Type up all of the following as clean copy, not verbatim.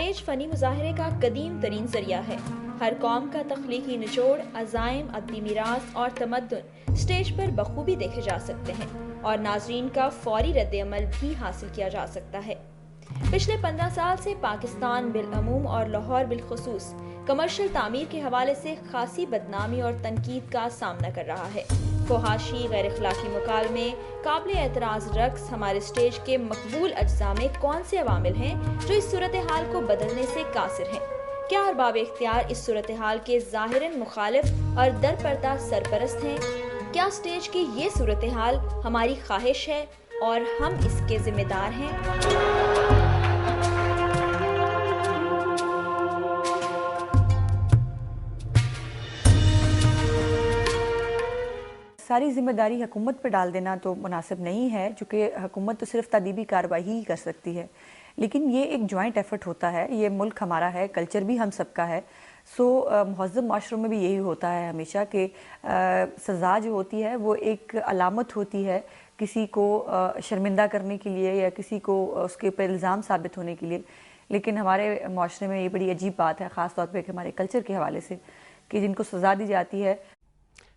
Stage funny मुजाहरे का कदीम तरीन जरिया है। हर कौम का तख्लीकी निचोड़, अज़ाइम, अदबी मीरास और तमद्दुन स्टेज पर बखूबी देखे जा सकते हैं और नाजरीन का फौरी रद्द-ए-अमल भी हासिल किया जा सकता है। पिछले 15 साल से पाकिस्तान बिलअमूम और लाहौर बिलखुसूस कमर्शियल तामीर के हवाले से खासी बदनामी और तनकीद का सामना कर रहा है। फहाशी, गैर अखलाकी मुकालमे, काबिल एतराज़ रक्स हमारे स्टेज के मकबूल अज्जा में कौन से अवामिल हैं जो इस सूरत हाल को बदलने से कासिर हैं? क्या अरबाब इख्तियार इस सूरत हाल के ज़ाहिरन मुखालिफ और दरपर्दा सरपरस्त हैं? क्या स्टेज की ये सूरत हाल हमारी ख्वाहिश है और हम इसके जिम्मेदार हैं? सारी जिम्मेदारी हुकूमत पर डाल देना तो मुनासिब नहीं है, चूँकि हुकूमत तो सिर्फ तदीबी कार्रवाई ही कर सकती है, लेकिन ये एक जॉइंट एफर्ट होता है। ये मुल्क हमारा है, कल्चर भी हम सबका है। महज़्ज़ब माशरों में भी यही होता है हमेशा कि सज़ा जो होती है वो एक अलामत होती है किसी को शर्मिंदा करने के लिए या किसी को उसके ऊपर इल्ज़ाम साबित होने के लिए। लेकिन हमारे माशरे में ये बड़ी अजीब बात है, ख़ास तौर पर कि हमारे कल्चर के हवाले से, कि जिनको सज़ा दी जाती है।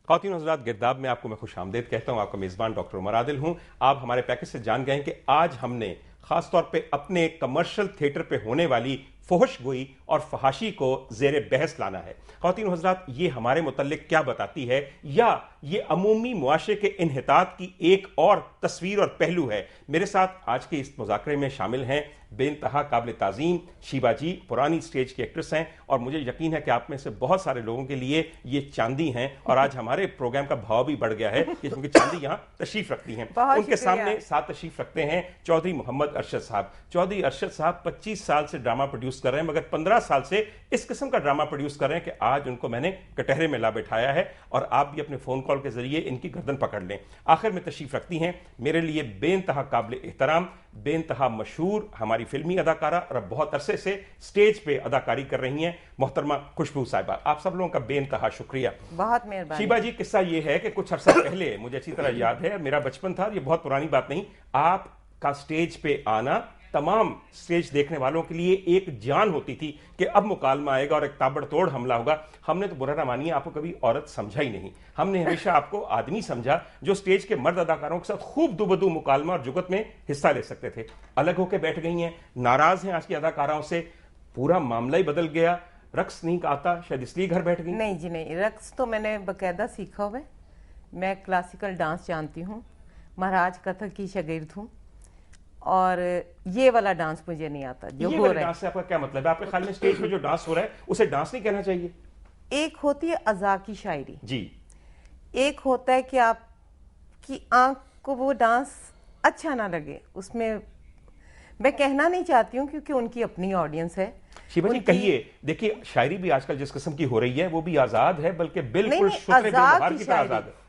ख़वातीन हज़रात, गिरदाब में आपको मैं खुश आमदेद कहता हूँ। आपका मेज़बान डॉक्टर उमर आदिल हूँ। आप हमारे पैकेज से जान गए हैं कि आज हमने ख़ास तौर पे अपने कमर्शियल थिएटर पे होने वाली फहश गोई और फहाशी को ज़ेरे बहस लाना है। ख़वातीन हज़रात, ये हमारे मुतल्लिक क्या बताती है, या ये अमूमी मुआशरे के इन्हितात की एक और तस्वीर और पहलू है? मेरे साथ आज के इस मुज़ाकरे में शामिल हैं बेइंतहा काबिल ताज़ीम शीबा जी, पुरानी स्टेज की एक्ट्रेस हैं, और मुझे यकीन है कि आप में से बहुत सारे लोगों के लिए ये चांदी हैं, और आज हमारे प्रोग्राम का भाव भी बढ़ गया है क्योंकि चांदी यहाँ तशरीफ रखती हैं। उनके सामने साथ तशरीफ रखते हैं चौधरी मोहम्मद अरशद साहब। चौधरी अरशद साहब 25 साल से ड्रामा प्रोड्यूस कर रहे हैं, मगर 15 साल से इस किस्म का ड्रामा प्रोड्यूस कर रहे हैं कि आज उनको मैंने कटहरे में ला बैठाया है, और आप भी अपने फोन कॉल के जरिए इनकी गर्दन पकड़ लें। आखिर में तशरीफ रखती हैं मेरे लिए बेइंतहा काबिल एहतराम, बेइंतहा मशहूर हमारी फिल्मी अदाकारा, और अब बहुत अरसे से स्टेज पे अदाकारी कर रही हैं मोहतरमा खुशबू साहिबा। आप सब लोगों का बेइंतहा शुक्रिया, बहुत मेहरबानी। शीबा जी, किस्सा ये है कि कुछ अरसा पहले, मुझे अच्छी तरह याद है, मेरा बचपन था, ये बहुत पुरानी बात नहीं, आपका स्टेज पे आना तमाम स्टेज देखने वालों के लिए एक जान होती थी कि अब मुकालमा आएगा और एक ताबड़तोड़ हमला होगा। हमने तो बुरा ना मानिए, आपको कभी औरत समझा ही नहीं, हमने हमेशा आपको आदमी समझा जो स्टेज के मर्द अदाकारों के साथ खूब दुबदू मुकालमा और जुगत में हिस्सा ले सकते थे। अलग होकर बैठ गई हैं, नाराज हैं आज की अदाकाराओं से, पूरा मामला ही बदल गया। रक्स नहीं आता, शायद इसलिए घर बैठ गई? नहीं जी नहीं, रक्स तो मैंने बाकायदा सीखा हुआ है। मैं क्लासिकल डांस जानती हूँ, महाराज कथक की शागिर्द हूँ, और ये वाला डांस मुझे नहीं आता जो हो रहा है। डांस से आपका क्या मतलब है? आपके ख्याल में स्टेज पे जो डांस हो रहा है उसे डांस नहीं कहना चाहिए? एक होती है अज़ा की शायरी जी, एक होता है कि आपकी आंख को वो डांस अच्छा ना लगे। उसमें मैं कहना नहीं चाहती हूँ क्योंकि उनकी अपनी ऑडियंस है। शीबा जी कहिए, देखिए शायरी भी आजकल जिस किस्म की हो रही है वो भी आजाद है, बल्कि बिल्कुल शुक्र बेबहार की तरह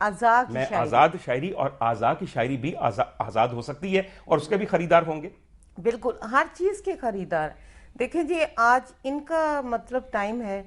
आजाद है। मैं आजाद शायरी और आजाद की शायरी भी आजाद हो सकती है, और उसके भी खरीदार होंगे। बिल्कुल, हर चीज के खरीदार। देखें जी, आज इनका मतलब टाइम है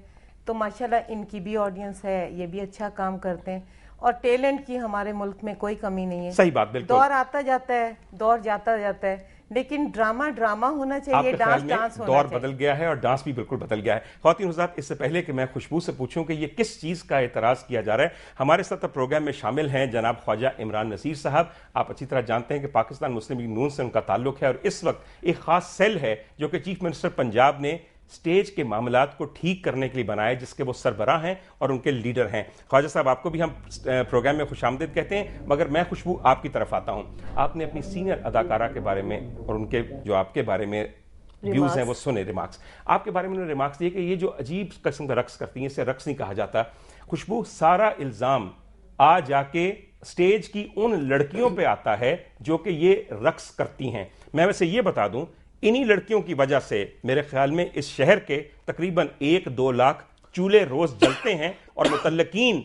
तो माशाल्लाह इनकी भी ऑडियंस है, ये भी अच्छा काम करते हैं, और टैलेंट की हमारे मुल्क में कोई कमी नहीं है। सही बात, बिल्कुल। दौर आता जाता है, दौर जाता जाता है, लेकिन ड्रामा ड्रामा होना चाहिए, डांस डांस होना दौर बदल गया है और डांस भी बिल्कुल बदल गया है। ख़वातीन हज़रात, इससे पहले कि मैं खुशबू से पूछूं कि ये किस चीज़ का एतराज़ किया जा रहा है, हमारे साथ प्रोग्राम में शामिल हैं जनाब ख्वाजा इमरान नसीर साहब। आप अच्छी तरह जानते हैं कि पाकिस्तान मुस्लिम लीग नून से उनका ताल्लुक है, और इस वक्त एक खास सेल है जो कि चीफ मिनिस्टर पंजाब ने स्टेज के मामलात को ठीक करने के लिए बनाए, जिसके वो सरबराह हैं और उनके लीडर हैं। ख्वाजा साहब, आपको भी हम प्रोग्राम में खुशामदीद कहते हैं, मगर मैं खुशबू आपकी तरफ आता हूं। आपने अपनी सीनियर अदाकारा के बारे में और उनके जो आपके बारे में व्यूज हैं वो सुने, रिमार्क्स आपके बारे में उन्होंने रिमार्क्स दिए कि ये जो अजीब किस्म का रक्स करती हैं, इसे रक्स नहीं कहा जाता। खुशबू, सारा इल्जाम आ जाके स्टेज की उन लड़कियों पे आता है जो कि ये रक्स करती हैं। मैं वैसे ये बता दूं, इन्हीं लड़कियों की वजह से मेरे ख्याल में इस शहर के तकरीबन 1-2 लाख चूल्हे रोज जलते हैं और मुतल्लकीन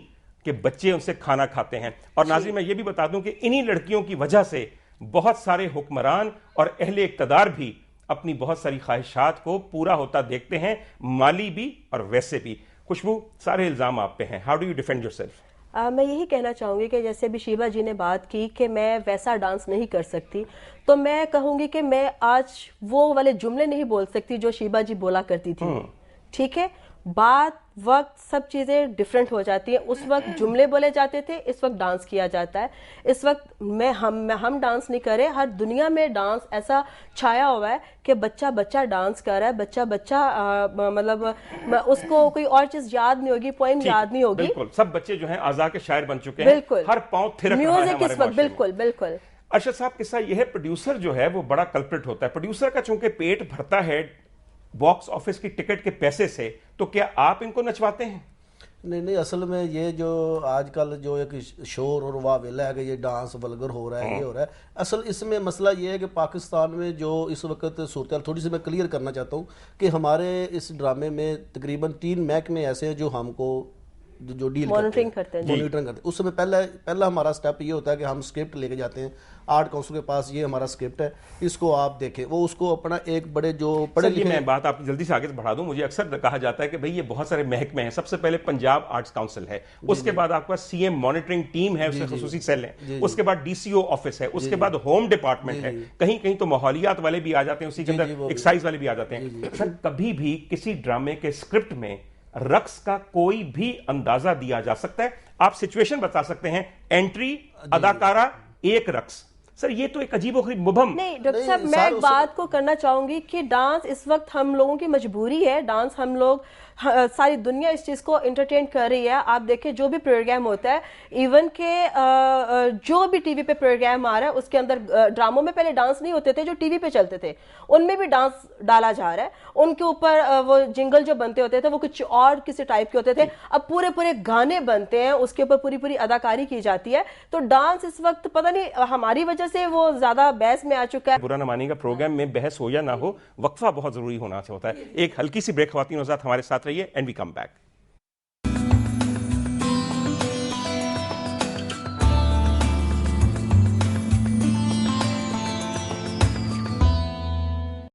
के बच्चे उनसे खाना खाते हैं। और नाज़रीन, मैं ये भी बता दूं कि इन्हीं लड़कियों की वजह से बहुत सारे हुक्मरान और अहले इक़्तिदार भी अपनी बहुत सारी ख्वाहिशात को पूरा होता देखते हैं, माली भी और वैसे भी। खुशबू, सारे इल्जाम आप पे हैं, how do you defend yourself? मैं यही कहना चाहूँगी कि जैसे अभी शीबा जी ने बात की कि मैं वैसा डांस नहीं कर सकती, तो मैं कहूँगी कि मैं आज वो वाले जुमले नहीं बोल सकती जो शीबा जी बोला करती थी। ठीक है, बात वक्त सब चीज़ें डिफरेंट हो जाती हैं। उस वक्त जुमले बोले जाते थे, इस वक्त डांस किया जाता है। इस वक्त हम डांस नहीं कर रहे, हर दुनिया में डांस ऐसा छाया हुआ है कि बच्चा बच्चा डांस कर रहा है, बच्चा बच्चा मतलब उसको कोई और चीज याद नहीं होगी, पोएम याद नहीं होगी। बिल्कुल, सब बच्चे जो हैं आज़ा के शायर बन चुके हैं। बिल्कुल, हर पाँव थिरक रहा है म्यूजिक इस वक्त। बिल्कुल बिल्कुल। अरशद साहब, किस्सा यह है, प्रोड्यूसर जो है वो बड़ा कल्प्रिट होता है। प्रोड्यूसर का चूंकि पेट भरता है बॉक्स ऑफिस की टिकट के पैसे से, तो क्या आप इनको नचवाते हैं? नहीं, असल में ये जो आजकल जो एक शोर और वावेला है कि ये डांस वल्गर हो रहा है, ये हो रहा है, असल इसमें मसला ये है कि पाकिस्तान में जो इस वक्त सूरत थोड़ी सी मैं क्लियर करना चाहता हूँ कि हमारे इस ड्रामे में तकरीबन 3 महकमे ऐसे हैं जो हमको जो डील मॉनिटरिंग करते हैं। उस समय पहला हमारा स्टेप ये होता है कि हम स्क्रिप्ट लेके जाते हैं आर्ट काउंसिल के पास, ये हमारा स्क्रिप्ट है, इसको आप देखें। वो उसको अपना एक बड़े जो पढ़े लिखे, मैं बात आप जल्दी से आगे बढ़ा दूं। मुझे अक्सर कहा जाता है कि भाई ये बहुत सारे महकमे हैं। सबसे पहले पंजाब आर्ट्स काउंसिल है, उसके बाद आपका सीएम मॉनिटरिंग टीम है, उसके खुसूसी सेल है, उसके बाद डीसीओ ऑफिस है, उसके बाद होम डिपार्टमेंट है, कहीं कहीं तो माहौलियात वाले भी आ जाते हैं, उसी के अंदर एक्साइज वाले भी आ जाते हैं। सर, कभी भी किसी ड्रामे के स्क्रिप्ट में रक्स का कोई भी अंदाजा दिया जा सकता है? आप सिचुएशन बता सकते हैं, एंट्री, अदाकारा, एक रक्स। सर, ये तो एक अजीबोगरीब मुबहम। नहीं डॉक्टर साहब, मैं एक बात को करना चाहूंगी कि डांस इस वक्त हम लोगों की मजबूरी है। डांस हम लोग सारी दुनिया इस चीज को एंटरटेन कर रही है। आप देखें जो भी प्रोग्राम होता है, इवन के जो भी टीवी पे प्रोग्राम आ रहा है उसके अंदर ड्रामों में पहले डांस नहीं होते थे जो टीवी पे चलते थे, उनमें भी डांस डाला जा रहा है। उनके ऊपर वो जिंगल जो बनते होते थे वो कुछ और किसी टाइप के होते थे, अब पूरे पूरे गाने बनते हैं, उसके ऊपर पूरी पूरी अदाकारी की जाती है। तो डांस इस वक्त पता नहीं हमारी वजह से वो ज्यादा बहस में आ चुका है। बुरा न मानिएगा, प्रोग्राम में बहस हो या ना हो, वक्फा बहुत जरूरी होना होता है। एक हल्की सी ब्रेक, ख्वातीन हज़रात हमारे साथ रहिए, एंड वी कम बैक।